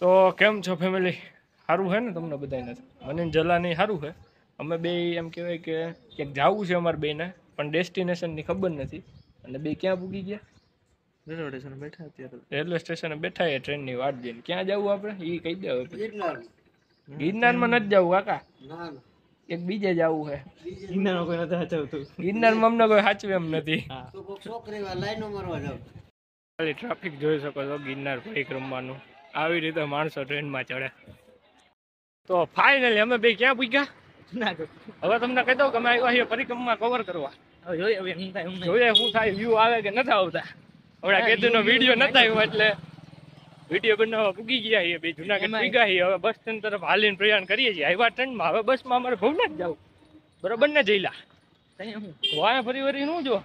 તો કેમ છો ફેમિલી? સારું છે ને તમને બધાને? મને જલા નહીં સારું છે. અમે બે એમ કહેવાય કે ક્યાંક જવું છે અમારે બેને, પણ ડેસ્ટિનેશનની ખબર નથી. અને બે ક્યાં પૂગી ગયા? રેલવે સ્ટેશન બેઠા. અત્યારે રેલવે સ્ટેશને બેઠા એ ટ્રેનની વાટ જોઈને. ક્યાં જવું આપણે એ કહી દે હવે. ગિરનારમાં નથી જવું કાકા, એક બીજે જવું છે. ગિરનારમાં કોઈ નથી સાચવતું. ગિરનારમાં અમને કોઈ સાચવે એમ નથી. ખાલી ટ્રાફિક જોઈ શકો છો ગિરનાર પરિક્રમાનું. આવી રીતે માણસો ટ્રેનમાં ચડે. તો ફાઇનલી અમે બે ક્યાં પૂગ્યા? હવે તમને કહી દઉં કે અમે આવ્યા છીએ પરિક્રમા કવર કરવા. જોઈએ શું થાય, વ્યૂ આવે કે નથી આવતા. હમણાં કેદુનો વિડીયો નથી આવ્યો એટલે વિડીયો બનાવવા પૂગી ગયા છીએ. બે જુનાગઢ પૂગ્યા છીએ. હવે બસ સ્ટેન્ડ તરફ હાલીને પ્રયાણ કરીએ છીએ. આવ્યા ટ્રેનમાં, હવે બસમાં અમારે ભવનાથ જવું. બરોબર ને જઈલા? વાય ફરી વરી શું જો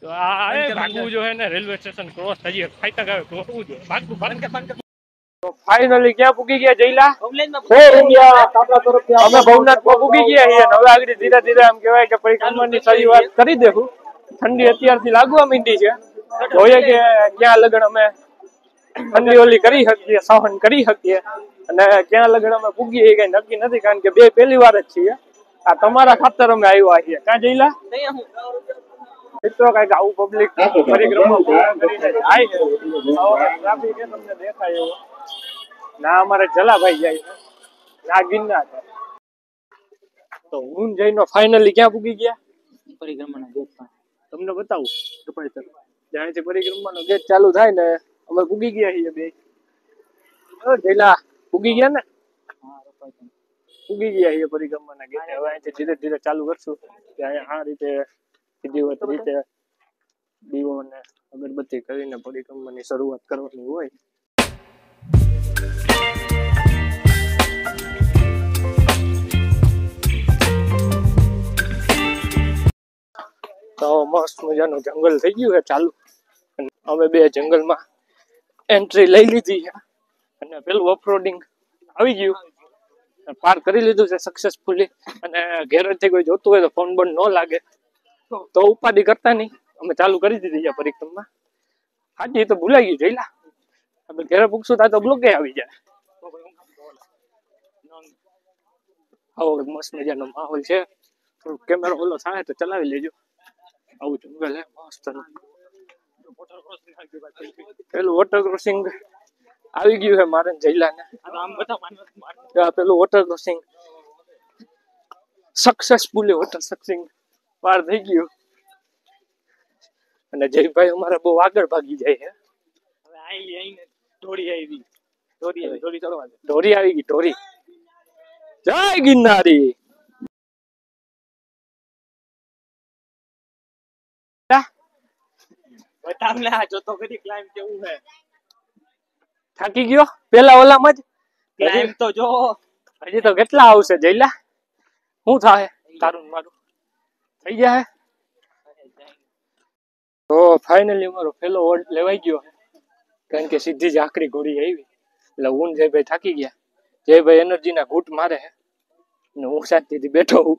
તો આ ભાગવું જો હે ને, રેલવે સ્ટેશન ક્રોસ હજી ફાઈટક આવે ક્રોસવું જો ભાગવું. તો ફાઇનલી ક્યાં પૂગી ગયા જઈલા? અમે ભવનાથમાં પૂગી ગયા છીએ. હવે આગળ ધીરે ધીરે એમ કહેવાય કે પરિક્રમાની શરૂઆત કરી દેવું. ઠંડી અત્યારથી લાગવા માંડી છે. જોઈએ કે ક્યાં લગન અમે ઠંડી ઓલી કરી શકીએ, સહન કરી શકીએ, અને ક્યાં લગન અમે પૂગીએ કઈ નક્કી નથી, કારણ કે બે પહેલી વાર જ છીએ. આ તમારા ખાતર અમે આવ્યા છીએ. ક્યાં જઈલા? મિત્રો કઈક આવું પબ્લિક પરિક્રમા કરીને જાય છે. ટ્રાફિક એ તમને દેખાય એવો ના અમારે જલાભાઈ જાય છે, ના ગિરનાર. તો હું જઈને ફાઇનલી ક્યાં પૂગી ગયા? પરિક્રમાના ગેટ પર. તમને બતાવું જ્યાંથી પરિક્રમાનો ગેટ ચાલુ થાય ને, અમે પૂગી ગયા છીએ બે. જઈલા પૂગી ગયા ને? પૂગી ગયા છીએ પરિક્રમાના ગેટ. હવે અહીંથી ધીરે ધીરે ચાલુ કરશું. ત્યાં આ રીતે વિધિવત રીતે દીવો અને અગરબત્તી કરીને પરિક્રમાની શરૂઆત કરવાની હોય. તો મસ્ત મજાનું જંગલ થઈ ગયું છે ચાલુ. અમે બે જંગલમાં એન્ટ્રી લઈ લીધી છે અને પેલું ઓફરોડિંગ આવી ગયું, પાર કરી લીધું છે સક્સેસફુલી. અને ઘેરથી કોઈ જોતું હોય તો ફોન બંધ ન લાગે તો ઉપાધિ કરતા નહીં, અમે ચાલુ કરી દીધી છે પરિક્રમા. હાજી તો ભૂલાઈ ગયું જઈલા. આપણે ઘેરે પૂછશું તો બ્લોકે આવી જાય. આવો મસ્ત મજાનો માહોલ છે. કેમેરો ઓલો થાય તો ચલાવી લેજો. આવું જંગલ હે મસ્ત. પેલું વોટર ક્રોસિંગ આવી ગયું છે મારે જઈલાને. પેલું water crossing successfully water crossing પાર થઈ ગયું. અને જયભાઈ અમારે બહુ આગળ ભાગી જાય છે. ઢોરી આવી ગઈ. ઢોરી જય ગિરનારી. થાકી ગયો પેલા ઓલામાં જ ક્લાઇમ્બ તો જો. હજી તો કેટલા આવશે જઈલા? શું થાય તારું મારું થઈ જાય? તો ફાઇનલી અમારો પેલો વોલ્ટ લેવાઈ ગયો, કારણ કે સીધી જ આખરી ઘોડી આવી. એટલે હું જયભાઈ થાકી ગયા. જયભાઈ એનર્જીના ઘૂંટ મારે અને હું શાંતિથી બેઠો હું.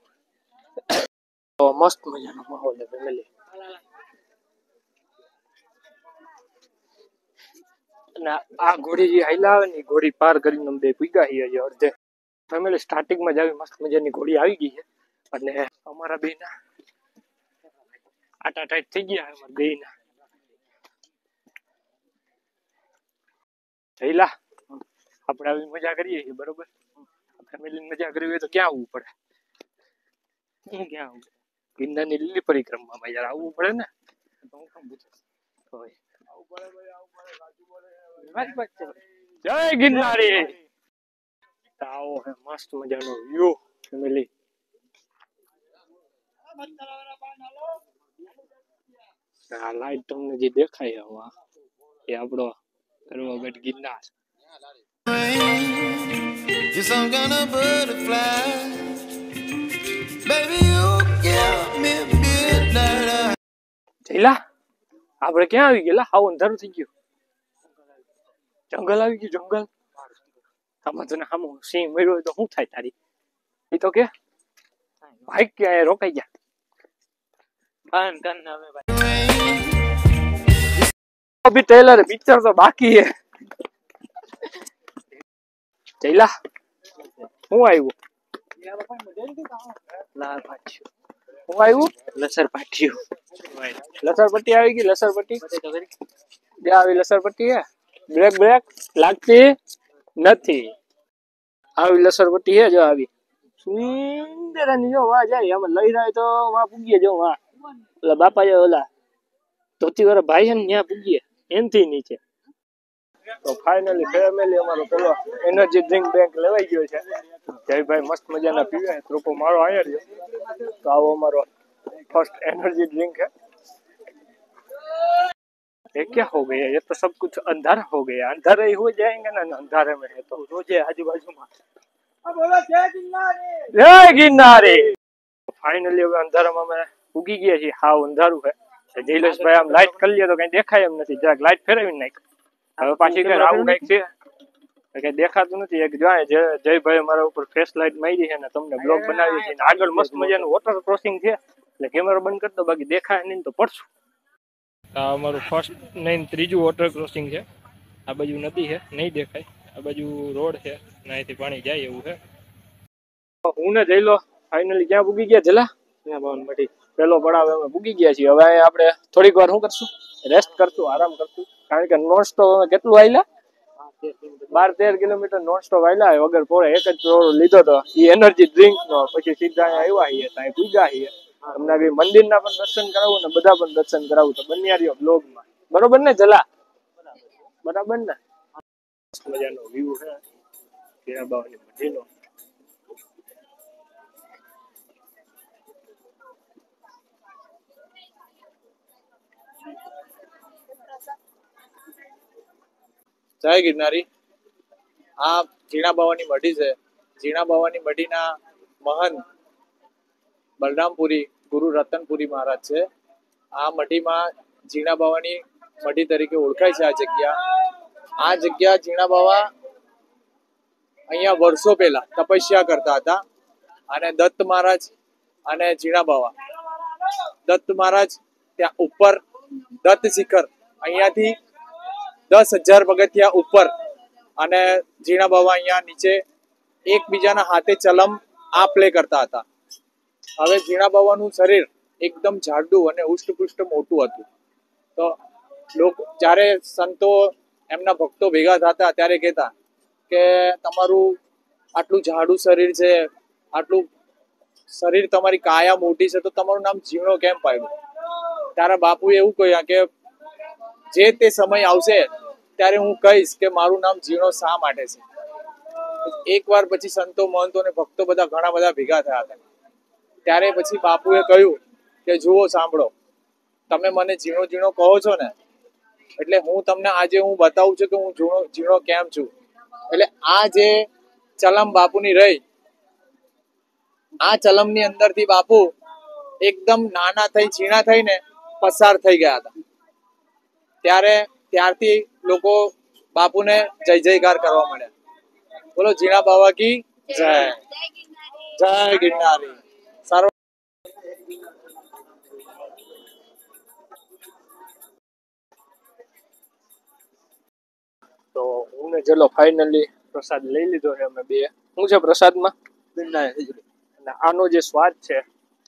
તો મસ્ત મજાનો માહોલ છે ફેમિલી. અને આ ઘોડી જે હાઈલા આવે ને, ઘોડી પાર કરીને બે પીગા છીએ અડધે. ફેમિલી સ્ટાર્ટિંગમાં જ આવી મસ્ત મજાની ઘોડી આવી ગઈ છે. અને અમારા બેના આટા ટાઈટ થઈ ગયા અમારા બેના. જઈલા આપણે આવી મજા કરીએ છીએ બરોબર. ફેમિલીની મજા કરવી હોય તો ક્યાં આવવું પડે? ક્યાં આવવું? ગિરનારની લીલી પરિક્રમામાં યાર આવવું પડે ને. જય ગિરનારી. આવો હે મસ્ત મજાનો વ્યૂ ફેમિલી. આ લાઈટ તમને જે દેખાય હવા એ આપણો કરવાગઢ Girnar. You're some kind of butterfly. Baby, you give me midnight. જઈલા આપણે ક્યાં આવી ગયેલા? હાવ અંધારું થઈ ગયું. જંગલ આવી ગયું જંગલ. આમાં તને સામું સિંહ મળ્યો હોય તો શું થાય તારી? એ તો કે ભાઈ ક્યાં રોકાઈ ગયા. अभी ट्रेलर पिक्चर तो बाकी है. જઈલા હું આવ્યું હું આવ્યું લસર પાટિયું લસર પટ્ટી આવી ગઈ લસર પટ્ટી જ્યાં આવી લસર પટ્ટી હે બ્રેક બ્રેક લાગતી નથી આવી લસર પટ્ટી હે જો આવી સુંદરની જો વાહ જાય અમે લઈ રહ્યા તો વાહ પૂગીએ જો વાહ ઓલા બાપા જે ઓલા ધોતી વાળા ભાઈ છે ને ત્યાં પૂગીએ એનથી નીચે તો ફાઇનલી ફેમિલી અમારો પેલો એનર્જી ડ્રિંક બેંક લેવાઈ ગયો છે જયભાઈ મસ્ત મજાના પીવે ત્રોપો મારો આયા રહ્યો તો આવો અમારો फर्स्ट एनर्जी ड्रिंक है ये क्या हो गया ये तो सब कुछ अंधारा हो गया अंधारा ही हो जाएंगे ना अंधारे में है तो रोजे आजू बाजू में जय गिरनारी फाइनली હવે અંધારામાં અમે ઉગી ગયા છીએ હાવ અંધારું છે જયલેશભાઈ આમ લાઈટ કરી લે તો કઈ દેખાય એમ નથી જરાક લાઈટ ફેરવી નાખ હવે પાછી કઈ આવું કઈક છે કઈ દેખાતું નથી એક જો જયભાઈ મારા ઉપર ફ્લેશ લાઈટ મારી છે ને તમને બ્લોગ બનાવી છે આગળ મસ્ત મજાનું વોટર ક્રોસિંગ છે એટલે કેમેરો બંધ કરી દો બાકી દેખાય નહીં તો પડશું આ અમારું ફર્સ્ટ નહીં ત્રીજું વોટર ક્રોસિંગ છે આ બાજુ નદી છે નહીં દેખાય આ બાજુ રોડ છે અહીંથી પાણી જાય એવું છે હું ને જઈ લો ફાઇનલી ક્યાં પૂગી ગયા જલા ત્યાં ભવન મઢી પેલો પડાવ અમે પૂગી ગયા છીએ હવે આપણે થોડીક વાર શું કરશું રેસ્ટ કરશું આરામ કરશું કારણ કે નોન સ્ટોપ અમે કેટલું આયલા 12-13 કિલોમીટર નોન સ્ટોપ આયલા વગર પોરે એક જ લીધો તો એ એનર્જી ડ્રિંક નો પછી સીધા આવ્યા છીએ ત્યાં પૂગ્યા છીએ તમને બી મંદિરના પણ દર્શન કરાવું ને બધા પણ દર્શન કરાવું તો બન્યા રહ્યો બ્લોગમાં બરોબર ને જલા બરાબર ને મજાનો વ્યૂ છે કેરા બાવાની મઢીનો જય ગિરનારી આ જીણા બાવાની મઢી છે જીણા બાવાની મઢીના મહંત બલરામપુરી ગુરુ રતનપુરી મહારાજ છે આ મઢીમાં જીણા બાવાની મઢી તરીકે ઓળખાય છે આ જગ્યા જીણા બાવા અહીંયા વર્ષો પહેલા તપસ્યા કરતા હતા અને દત્ત મહારાજ અને જીણા બાવા દત્ત મહારાજ ત્યાં ઉપર દત્ત શિખર અહીંયાથી 10,000 પગથિયા ઉપર અને જીણા બાવા અહીંયા નીચે એકબીજાના હાથે ચલમ આ પ્લે કરતા હતા હવે જીણા બાવાનું શરીર એકદમ જાડું અને ઉષ્ટપુષ્ટ મોટું હતું તો લોકો જ્યારે સંતો એમના ભક્તો ભેગા થતા ત્યારે કહેતા કે તમારું આટલું જાડું શરીર છે આટલું શરીર તમારી કાયા મોટી છે તો તમારું નામ જીણો કેમ પાડ્યું તારા બાપુએ એવું કહ્યું કે જે તે સમય આવશે ત્યારે હું કહીશ કે મારું નામ જીણો શા માટે છે એકવાર પછી સંતો મહંતો અને ભક્તો બધા ઘણા બધા ભેગા થયા હતા ત્યારે પછી બાપુએ કહ્યું કે જુઓ સાંભળો તમે મને જીણો જીણો કહો છો ને એટલે હું તમને આજે હું બતાવું છું કે હું જીણો કેમ છું એટલે આ જે ચલમ બાપુની રહી આ ચલમની અંદરથી બાપુ એકદમ નાના થઈ ઝીણા થઈને પસાર થઈ ગયા હતા ત્યારથી લોકો બાપુને જય જયકાર કરવા માંડ્યા બોલો જીણા બાવા કી જય જય ગિરનારી સારો તો હું ને ચલો ફાઇનલી પ્રસાદ લઈ લીધો છે અમે બે શું છે પ્રસાદમાં અને આનો જે સ્વાદ છે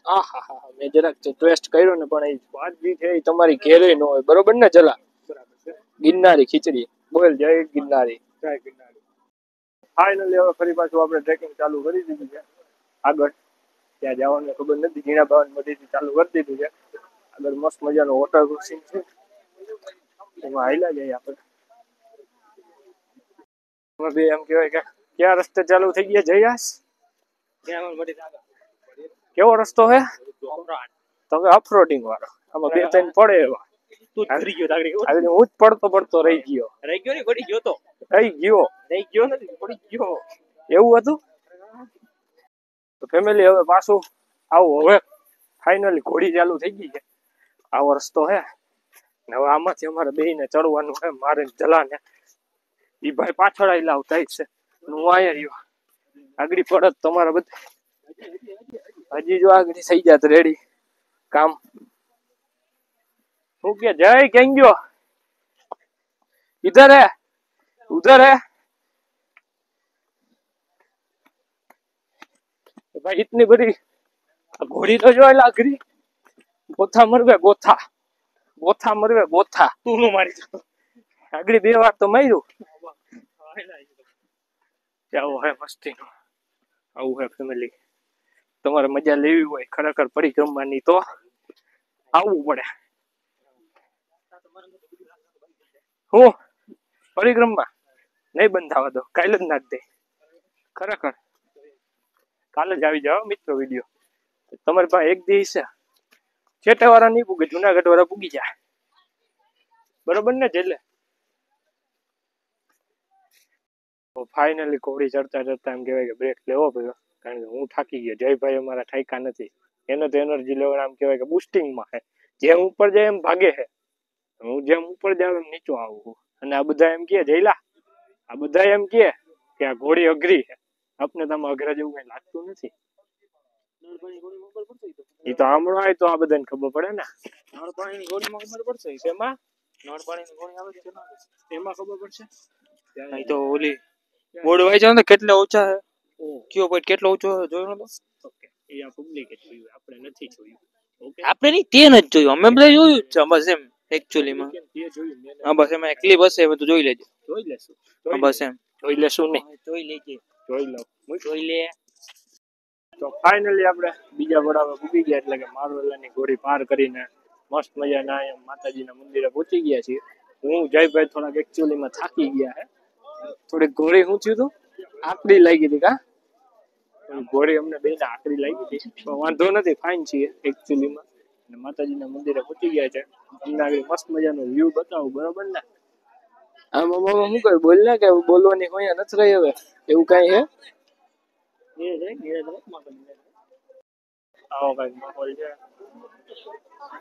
આહા મેં જરાક ટેસ્ટ કર્યો ને પણ એ સ્વાદ જે છે એ તમારી ઘેરે ન હોય બરોબર ને જલા ગિરનારી ખીચડી બોલ જય ગિરનારી જય ગિરનારી ફાઇનલી હવે ફરી પાછું આપણે ટ્રેકિંગ ચાલુ કરી દીધું છે આગળ ત્યાં જવાનું ખબર નથી જીણા બાવન મઢીથી ચાલુ કરી દીધું છે આગળ મસ્ત મજાનો વોટર ક્રોસિંગ છે એમાં હાલ્યા જઈએ આપણે બે એમ કહેવાય કે ક્યાં રસ્તે ચાલુ થઈ ગયા જયાસ કેવો રસ્તો હે તો ઓફરોડિંગ વાળો આમાં બે ત્રણ પડે એવા હું જ પડતો રહી ગયો એવું હતું તો ફેમિલી હવે પાછું આવું હવે ફાઇનલી ઘોડી ચાલુ થઈ ગઈ છે આવો રસ્તો હે ને હવે આમાંથી અમારે બેયને ચડવાનું છે મારે જલાને ઈ ભાઈ પાછળ આઈ લાવતા છે હું આયા રહ્યો આગળ પડત તમારા બધા હજી જો આગળ થઈ જાત રેડી કામ શું કે જય કેમ ગયો इधर है उधर है भाई इतनी बड़ी घोड़ी तो जो है लाकड़ी गोथा मरवे गोथा गोथा मरवे गोथा तू नो मारी આગળ બે વાર તો માર્યું આવું હે મસ્તી નું આવું હે ફેમિલી તમારે મજા લેવી હોય ખરેખર પરિક્રમાની તો આવવું પડે હું પરિક્રમા નહીં બંધાવા દો કાલે જ નાખ દે ખરેખર કાલે જ આવી જાવ મિત્રો વિડીયો તમારી પાસે એક દિવસ છે છેટા વાળા નહીં પૂગે જુનાગઢ વાળા પૂગી જાય બરોબર ને જેલે ફાઇનલી કોડી ચડતા ચડતા એમ કહેવાય કે બ્રેક લેવો પડ્યો કારણ કે હું થાકી ગયો જયભાઈ અમારા ઠાકા નથી એને તો એનર્જી લેવલ આમ કહેવાય કે બુસ્ટિંગમાં છે જેમ ઉપર જાય એમ ભાગે છે હું જેમ ઉપર જાવ એમ નીચો આવું અને આ બધા એમ કહે જયલા આ બધા એમ કહે કે આ ઘોડી અઘરી છે આપને તમે અઘરા જેવું કઈ લાગતું નથી એ તો હમણાં આવે તો આ બધાને ખબર પડે ને નળ પાણીની ઘોડીમાં ખબર પડશે એમાં નળ પાણીની ઘોડી આવે છે એમાં ખબર પડશે તો ઓલી બોર્ડ વાઈ જાવ ને કેટલા ઊંચા છે કયો પોઈન્ટ કેટલો ઊંચો જોયો નતો ઓકે એ આ પબ્લિકે જોયું આપણે નથી જોયું ઓકે આપણે નહીં તે નથી જોયું અમે બધા જોયું છે બસ એમ એકચ્યુઅલી માં હા બસ એમાં એક ક્લિપ હશે તો જોઈ લેજો જોઈ લેશું હા બસ એમ જોઈ લેશું નહીં જોઈ લેજે જોઈ લો જોઈ લે તો ફાઇનલી આપણે બીજા વડાવે પૂગી ગયા એટલે કે મારવેલાની ઘોડી પાર કરીને મસ્ત મજાના એમ માતાજીના મંદિરે પહોંચી ગયા છીએ હું જયભાઈ થોડાક એકચ્યુઅલીમાં થાકી ગયા હે થોડીક ઘોડી શું થયું હતું આકડી લાગી હતી કા ઘોડી અમને બેને આકડી લાગી હતી પણ વાંધો નથી ફાઇન છીએ એકચ્યુઅલીમાં અને માતાજીના મંદિરે પહોંચી ગયા છે તમને આગળ મસ્ત મજાનો વ્યૂ બતાવું બરોબર ને આમાં મામા શું કહ્યું બોલ ને કે બોલવાની હોય નથી રહી હવે એવું કઈ હે આવો કઈક માહોલ છે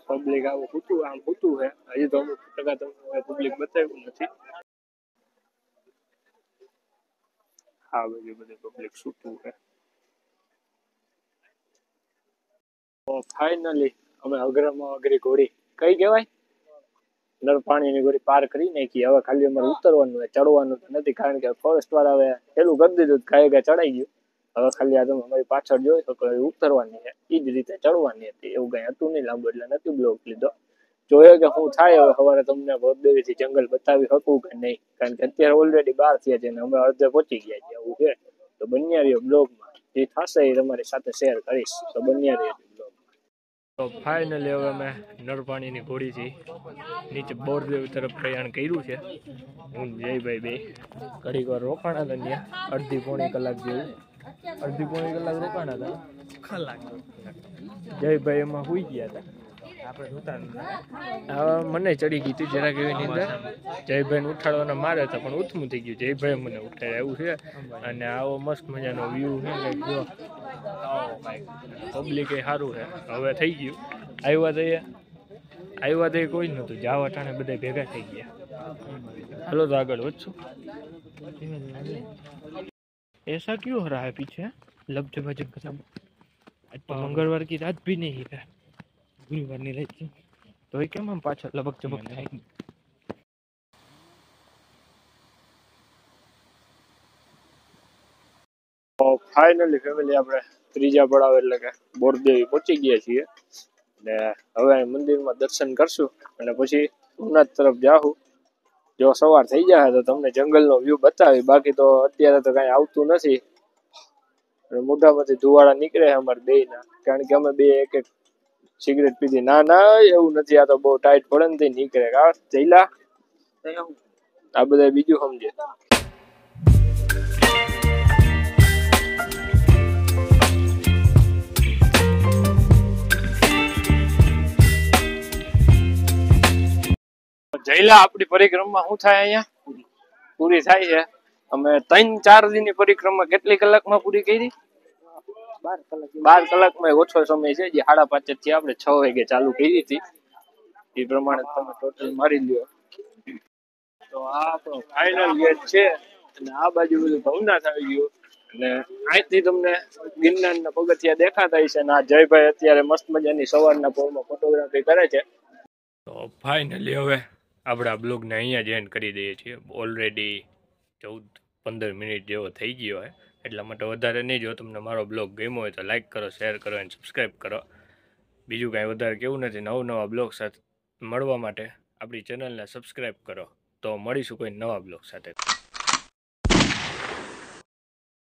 પબ્લિક આવું ફૂટું આમ ફૂટું છે હજી તો અમુક ટકા તમને પબ્લિક બતાવ્યું નથી હા બધી પબ્લિક છૂટું છે તો ફાઇનલી અમે અઘરામાં અઘરી ઘોડી કઈ કહેવાય નર પાણીની ઘોડી પાર કરી નાખી હવે ખાલી અમારે ઉતરવાનું છે ચડવાનું તો નથી કારણ કે ફોરેસ્ટ વાળા હવે પેલું કરી દીધું ગાય ગાય ચડાઈ ગયું હવે ખાલી આ તમે અમારી પાછળ જોઈ શકો ઉતરવાની છે એ જ રીતે ચડવાની હતી એવું કઈ હતું નહીં લાંબુ એટલે નથી બ્લોક લીધો જોયો કે શું થાય હવે સવારે તમને ભોરદેવીથી જંગલ બતાવી શકું કે નહીં કારણ કે અત્યારે ઓલરેડી 12 થયા છે અને અમે અડધે પહોંચી ગયા છીએ એવું છે તો બન્યા રહ્યો બ્લોગમાં જે થશે એ તમારી સાથે શેર કરીશ તો બન્યા રહ્યો બ્લોગમાં તો ફાઇનલી હવે અમે નરપાણીની ઘોડીથી નીચે બોરદેવ તરફ પ્રયાણ કર્યું છે હું જયભાઈ બે ઘડીક વાર રોકાણા હતા ત્યાં અડધી પોણી કલાક જેવું રોકાણા હતા કલાક જયભાઈ એમાં સુઈ ગયા હતા આપણે જોતા હવે મને ચડી ગઈ હતી જરાક એવી નીંદર જયભાઈને ઉઠાડવાના મારે હતા પણ ઉથમું થઈ ગયું જયભાઈ મને ઉઠાડે એવું છે અને આવો મસ્ત મજાનો વ્યૂ છે કંઈક જો પબ્લિક એ સારું છે હવે થઈ ગયું આવ્યા તો કોઈ જ નહોતું જાવા ટાણે બધા ભેગા થઈ ગયા હાલો તો આગળ વધશું ऐसा क्यों हो रहा है पीछे लब जब खत्म आज तो मंगलवार की रात भी नहीं है गुरुवार नहीं रहती तो ये क्या हम पाछा लबक चबक થાય તો ફાઇનલી ફેમિલી આપણે ત્રીજા પડાવ એટલે કે બોરદેવી પહોંચી ગયા છીએ ને હવે મંદિરમાં દર્શન કરશું અને પછી સોમનાથ તરફ જાહું જો સવાર થઈ જાય તો તમને જંગલનો વ્યૂ બતાવી બાકી તો અત્યારે તો કઈ આવતું નથી મોઢામાંથી ધુવાળા નીકળે અમારે બેયના કારણ કે અમે બે એક એક સિગરેટ પીધી ના એવું નથી આ તો બહુ ટાઈટ પડે ને નીકળે કા જઈલા આ બધા બીજું સમજે જયલા આપણી પરિક્રમા શું થાય અહીંયા પૂરી થાય છે અમે 3-4 દિનની પરિક્રમા કેટલી કલાકમાં પૂરી કરી 12 કલાકમાં ઓછો સમય છે જે 5:30 થી આપણે 6 વાગે ચાલુ કરી હતી એ પ્રમાણે તમે ટોટલ મારી લ્યો તો આ આપણો ફાઇનલ ગેટ છે અને આ બાજુ બધું ભવનાથ આવી ગયું અને અહીંથી તમને ગિરનારના પગથિયા દેખાતા હશે અને આ જયભાઈ અત્યારે મસ્ત મજાની સવારના પોરમાં ફોટોગ્રાફી કરે છે તો ફાઇનલી હવે આપણે આ બ્લોગને અહીંયા જ એન્ડ કરી દઈએ છીએ ઓલરેડી 14-15 મિનિટ જેવો થઈ ગયો હોય એટલા માટે વધારે નહીં. જો તમને મારો બ્લોગ ગમ્યો હોય તો લાઈક કરો, શેર કરો અને સબસ્ક્રાઈબ કરો. બીજું કાંઈ વધારે કેવું નથી. નવા બ્લોગ સાથે મળવા માટે આપણી ચેનલને સબસ્ક્રાઈબ કરો. તો મળીશું કોઈ નવા બ્લોગ સાથે.